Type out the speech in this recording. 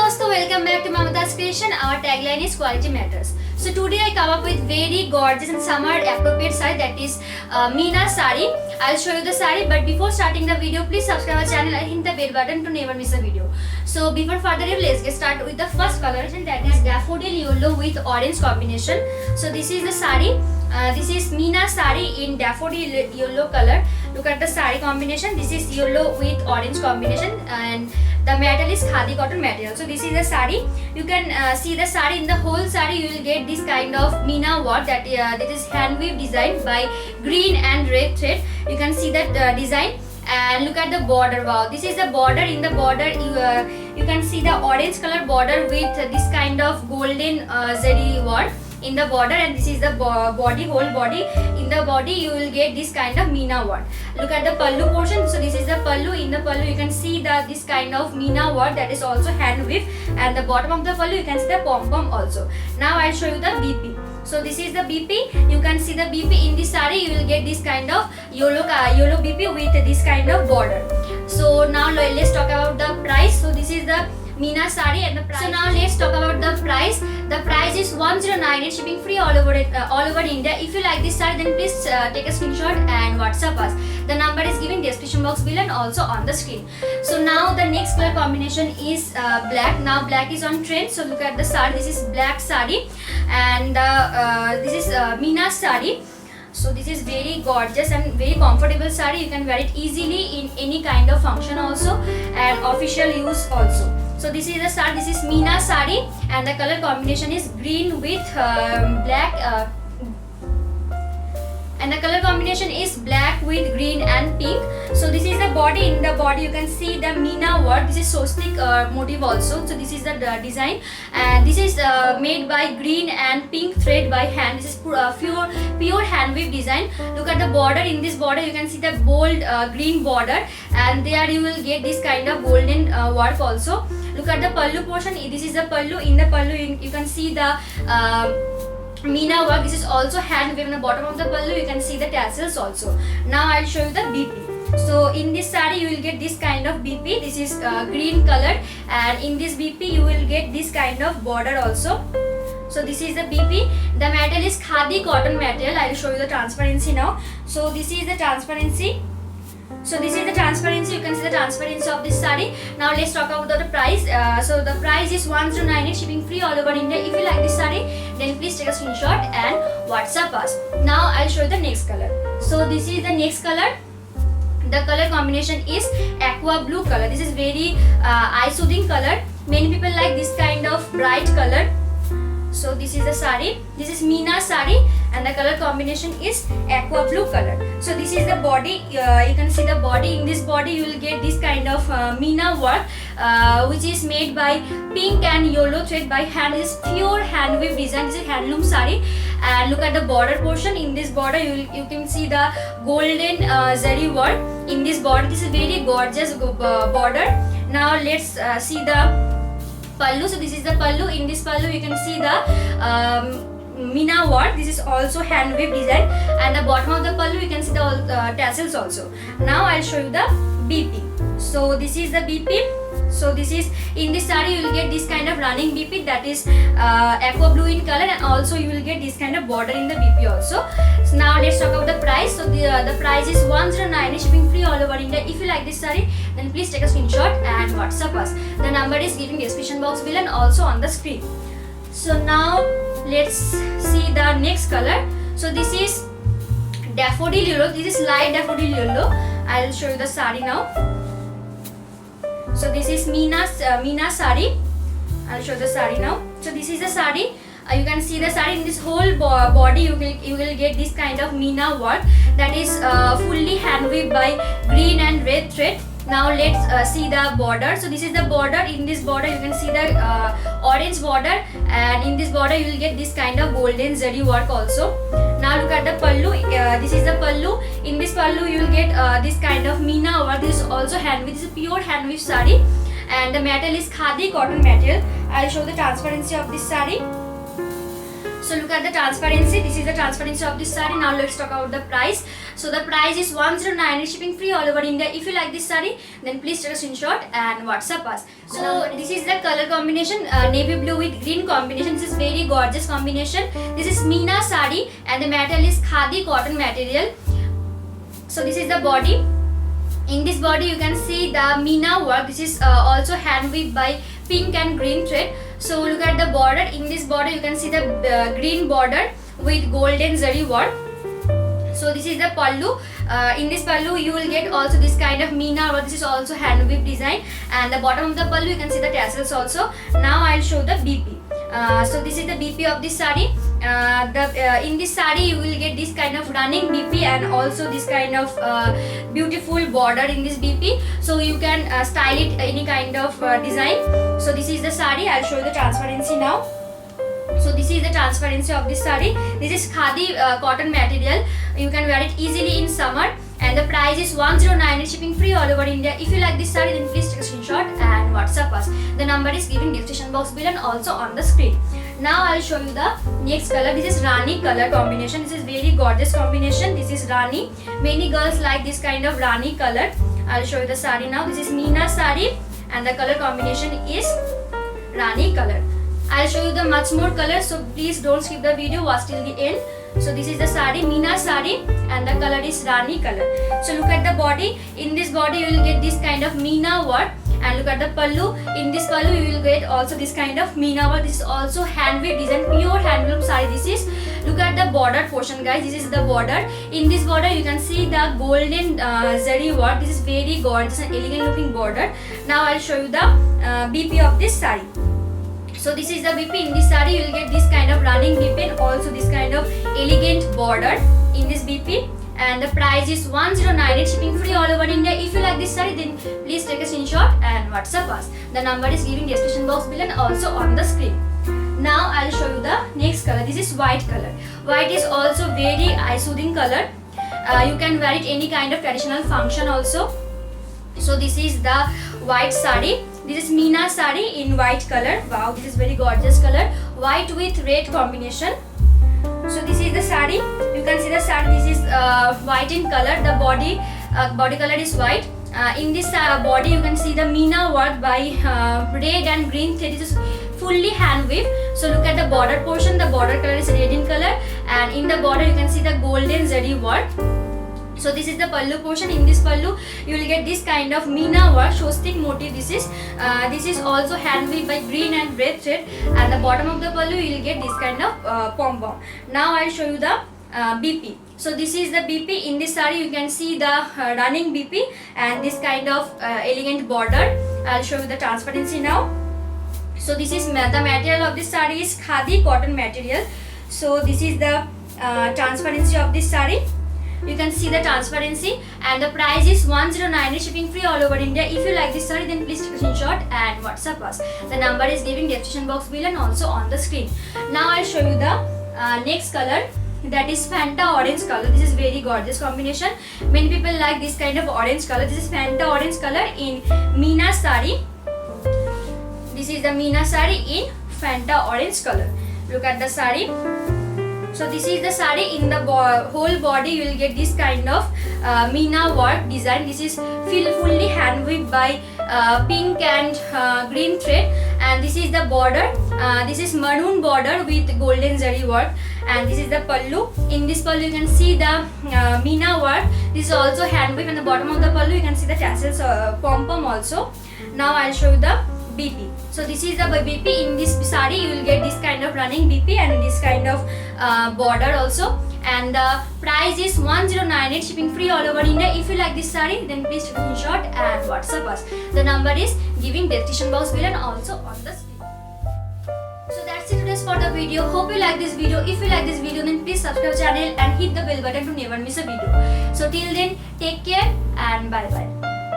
dosto, welcome back to Mamata's Creation. Our tagline is quality matters. So today I come up with very gorgeous and summer appropriate sari, that is Meena sari. I'll show you the sari, but before starting the video, please subscribe our channel and hit the bell button to never miss a video. So before further ado, let's get started with the first coloration, that is daffodil yellow with orange combination. So this is the sari. This is Meena sari in daffodil yellow color. Look at the sari combination. This is yellow with orange combination, and the material is khadi cotton material. So this is the sari. You can see the sari. In the whole sari you will get this kind of Meena work, that is hand weave design by green and red thread. You can see that design. And look at the border. Wow, this is the border. In the border you can see the orange color border with this kind of golden zari work in the border, and this is the body, whole body. In the body you will get this kind of Meena work. Look at the pallu portion. So this is the pallu. In the pallu you can see that this kind of Meena work, that is also hand weave, and the bottom of the pallu you can see the pom pom also. Now I'll show you the BP. So this is the BP. You can see the BP in this sari. You will get this kind of yellow BP with this kind of border. So now let's talk about the price. So this is the Meena sari and the price. So now let's talk about the price. The price is 109, shipping free all over India. If you like this sari, then please take a screenshot and WhatsApp us. The number is given in description box below and also on the screen. So now the next color combination is black. Now black is on trend. So look at the sari. This is black sari, and this is Meena sari. So this is very gorgeous and very comfortable sari. You can wear it easily in any kind of function also, and official use also. So this is the sari. This is Meena sari, and the color combination is green with black. And the color combination is black with green and pink. So this is the body. In the body you can see the Meena work. This is swastik motif also. So this is the design, and this is made by green and pink thread by hand. This is pure hand weave design. Look at the border. In this border you can see the bold green border, and there you will get this kind of golden work also. Look at the pallu portion. This is the pallu. In the pallu you can see the Meena work. This is also hand weave. On the bottom of the pallu you can see the tassels also. Now I'll show you the BP. So in this sari you will get this kind of BP. This is green color, and in this BP you will get this kind of border also. So this is the BP. The material is khadi cotton material. I will show you the transparency now. So this is the transparency. So this is the transparency. You can see the transparency of this sari. Now let's talk about the price. So the price is 109, shipping free all over India. If you like this sari, then please take a screenshot and WhatsApp us. Now I'll show you the next color. So this is the next color. The color combination is aqua blue color. This is very eye-soothing color. Many people like this kind of bright color. So this is the sari. This is Meena sari, and the color combination is aqua blue color. So this is the body. You can see the body. In this body you will get this kind of Meena work, which is made by pink and yellow thread by hand. This is pure hand weave design. This is handloom sari. And look at the border portion. In this border you can see the golden zari work. In this border, this is very gorgeous border. Now let's see the pallu. So this is the pallu. In this pallu you can see the Meena work. This is also hand weave design, and the bottom of the pallu you can see the tassels also. Now I'll show you the BP. So this is the BP. So this is, in this sari you will get this kind of running BP, that is aqua blue in color, and also you will get this kind of border in the BP also. So now let's talk about the price. So the price is 109, shipping free all over India. If you like this sari, then please take a screenshot and WhatsApp us. The number is given in the description box below and also on the screen. So now let's see the next color. So this is daffodil yellow. This is light daffodil yellow. I'll show you the sari now. So this is Meena sari. I'll show the sari now. So this is the sari. You can see the sari. In this whole body you will get this kind of Meena work, that is fully hand weaved by green and red thread. Now let's see the border. So this is the border. In this border you can see the orange border, and in this border you will get this kind of golden zari work also. Now look at the pallu. This is the pallu. In this pallu you will get this kind of Meena work. This is also hand weave. This is pure hand weave sari, and the material is khadi cotton material. I'll show the transparency of this sari. So look at the transparency. This is the transparency of this saree. Now let's talk about the price. So the price is 109, shipping free all over India. If you like this saree, then please take a screenshot and WhatsApp us. So this is the color combination, navy blue with green combination. This is very gorgeous combination. This is Meena saree and the material is khadi cotton material. So this is the body. In this body you can see the Meena work. This is also hand weaved by pink and green thread. So look at the border. In this border you can see the green border with golden zari work. So this is the pallu. In this pallu you will get also this kind of Meena work. This is also hand weaved design, and the bottom of the pallu you can see the tassels also. Now I'll show the BP. So this is the BP of this saree. In this saree you will get this kind of running BP and also this kind of beautiful border in this BP. So you can style it any kind of design. So this is the saree. I'll show you the transparency now. So this is the transparency of this saree. This is khadi cotton material. You can wear it easily in summer, and the price is 109, shipping free all over India. If you like this saree, then please take a screenshot and WhatsApp us. The number is given in description box below and also on the screen. Now I'll show you the next color. This is Rani color combination. This is very gorgeous combination. This is Rani. Many girls like this kind of Rani color. I'll show you the saree now. This is Meena saree and the color combination is Rani color. I'll show you the much more colors, so please don't skip the video, watch till the end. So this is the saree, Meena saree, and the color is Rani color. So look at the body. In this body you will get this kind of Meena work, and look at the pallu. In this pallu you will get also this kind of Meena work. This is also handmade design, pure handloom saree. This is, look at the border portion guys. This is the border. In this border you can see the golden zari work. This is very gorgeous and elegant looking border. Now I'll show you the BP of this saree. So this is the BP. In this saree you will get this kind of running BP and also this kind of elegant border in this BP, and the price is 109, shipping free all over India. If you like this saree, then please take a screenshot and WhatsApp us. The number is given in the description box below and also on the screen. Now I'll show you the next color. This is white color. White is also very eye soothing color. You can wear it any kind of traditional function also. So this is the white saree. This is Meena saree in white color. Wow, this is very gorgeous color. White with red combination. So this is the saree. You can see the saree. This is white in color. The body color is white. In this body you can see the Meena work by red and green thread. This is fully hand weave. So look at the border portion. The border color is red in color, and in the border you can see the golden zari work. So this is the pallu portion. In this pallu you will get this kind of Meena work, shostik motif. This is also hand weaved by green and red thread, and the bottom of the pallu you will get this kind of pom pom. Now I'll show you the BP. So this is the BP. In this saree you can see the running BP and this kind of elegant border. I'll show you the transparency now. So this is the material of this saree is khadi cotton material. So this is the transparency of this saree. You can see the transparency, and the price is 109, shipping free all over India. If you like this saree, then please take a screenshot and WhatsApp us. The number is given in the description box below and also on the screen. Now I'll show you the next color, that is Fanta orange color. This is very gorgeous combination. Many people like this kind of orange color. This is Fanta orange color in Meena saree. This is the Meena saree in Fanta orange color. Look at the saree. So this is the saree. In the whole body you will get this kind of Meena work design. This is fully hand weaved by pink and green thread, and this is the border. This is maroon border with golden zari work, and this is the pallu. In this pallu you can see the Meena work. This is also hand weaved, and the bottom of the pallu you can see the tassels pom pom also. Now I'll show you the BP. So this is the BP. In this saree you will get this kind of running BP and this kind of border also, and the price is 109, shipping free all over India. If you like this saree, then please take a screenshot and WhatsApp us. The number is given description box below and also on the screen. So that's it today for the video. Hope you like this video. If you like this video, then please subscribe channel and hit the bell button to never miss a video. So till then, take care and bye bye.